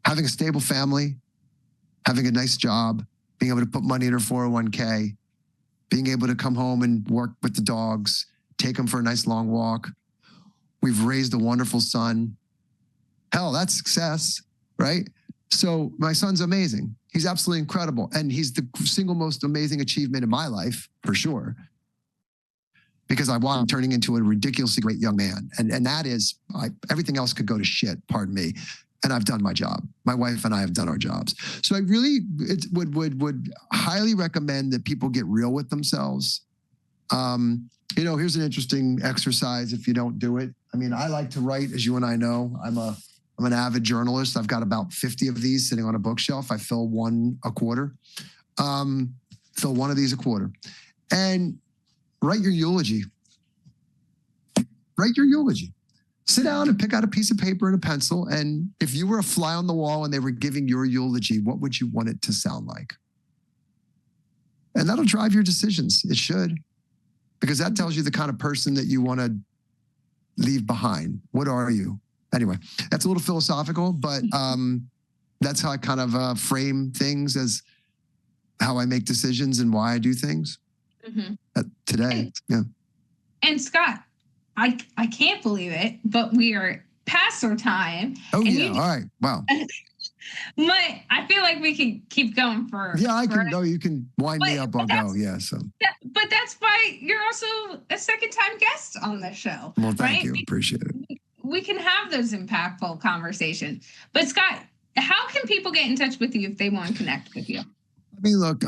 Having a stable family, having a nice job, being able to put money in her 401k, being able to come home and work with the dogs, take them for a nice long walk. We've raised a wonderful son. Hell, that's success, right? So my son's amazing. He's absolutely incredible. And he's the single most amazing achievement in my life, for sure. Because I want him turning into a ridiculously great young man. And that is, everything else could go to shit, pardon me. And I've done my job. My wife and I have done our jobs. So I really would highly recommend that people get real with themselves. Here's an interesting exercise if you don't do it. I mean, I like to write, as you and I know. I'm an avid journalist. I've got about 50 of these sitting on a bookshelf. I fill one a quarter. Fill one of these a quarter. And write your eulogy. Write your eulogy. Sit down and pick out a piece of paper and a pencil. And if you were a fly on the wall and they were giving your eulogy, what would you want it to sound like? And that'll drive your decisions. It should. Because that tells you the kind of person that you want to leave behind. What are you? Anyway, that's a little philosophical, but that's how I kind of frame things as how I make decisions and why I do things today. Yeah. And Scott, I can't believe it, but we are past our time. Oh, yeah. All right. Wow. But I feel like we can keep going for. Yeah, I can go. You can wind me up. I'll go. Yeah. So. But that's why you're also a second-time guest on the show. Well, thank right? you. Appreciate it. We can have those impactful conversations. But Scott, how can people get in touch with you if they want to connect with you? I mean, look,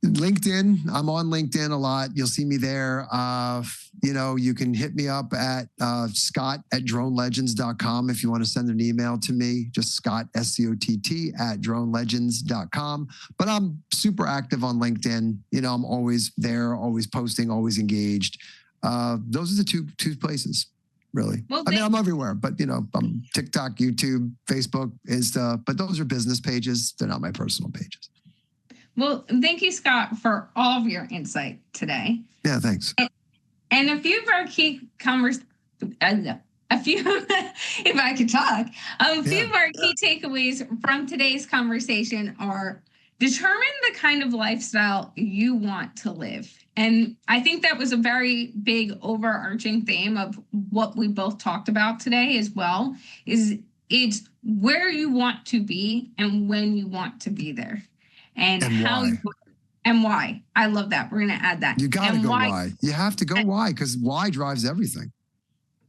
LinkedIn. I'm on LinkedIn a lot. You'll see me there. You can hit me up at scott@dronelegends.com if you want to send an email to me. Just Scott, SCOTT, @dronelegends.com. But I'm super active on LinkedIn. I'm always there, always posting, always engaged. Those are the two places. Really. Well, I'm everywhere, but I'm TikTok, YouTube, Facebook, Insta, but those are business pages. They're not my personal pages. Well, thank you, Scott, for all of your insight today. Yeah, thanks. And a few of our key if I could talk, a few of our key takeaways from today's conversation are: determine the kind of lifestyle you want to live. And I think that was a very big overarching theme of what we both talked about today as well, is it's where you want to be and when you want to be there. And how why. And why. I love that. We're going to add that. You got to go why. You have to go why, because why drives everything.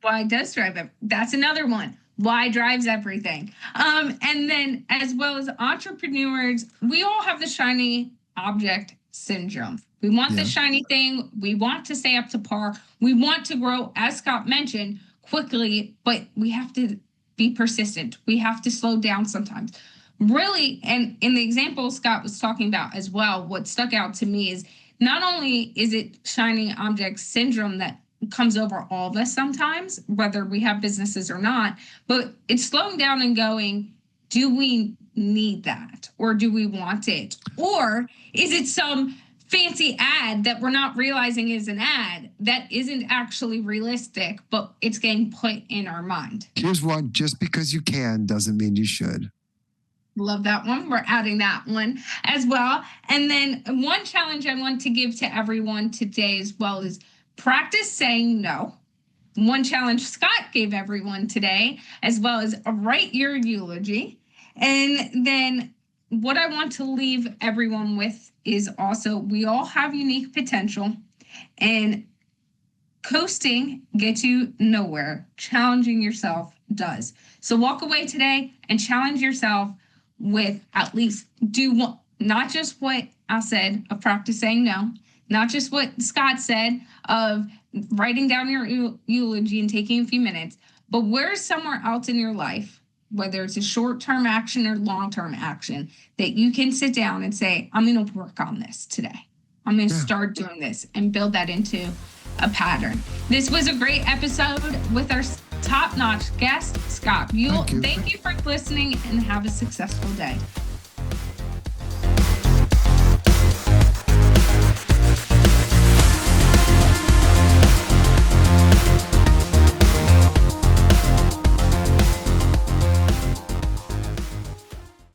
Why does drive it. That's another one. Why drives everything. And then as well as entrepreneurs, we all have the shiny object syndrome. We want the shiny thing. We want to stay up to par. We want to grow, as Scott mentioned, quickly, but we have to be persistent. We have to slow down sometimes. Really, and in the example Scott was talking about as well, what stuck out to me is not only is it shiny object syndrome that comes over all of us sometimes, whether we have businesses or not, but it's slowing down and going, do we need that? Or do we want it? Or is it some fancy ad that we're not realizing is an ad that isn't actually realistic, but it's getting put in our mind. Here's one: just because you can doesn't mean you should. Love that one. We're adding that one as well. And then one challenge I want to give to everyone today as well is practice saying no. One challenge Scott gave everyone today, as well as write your eulogy. And then what I want to leave everyone with is also we all have unique potential, and coasting gets you nowhere. Challenging yourself does. So walk away today and challenge yourself with at least do one, not just what I said of practice saying no, not just what Scott said of writing down your eulogy and taking a few minutes, but where's somewhere else in your life, whether it's a short-term action or long-term action, that you can sit down and say, I'm going to work on this today. I'm going to start doing this and build that into a pattern. This was a great episode with our top-notch guest, Scott Buell. Thank you for listening and have a successful day.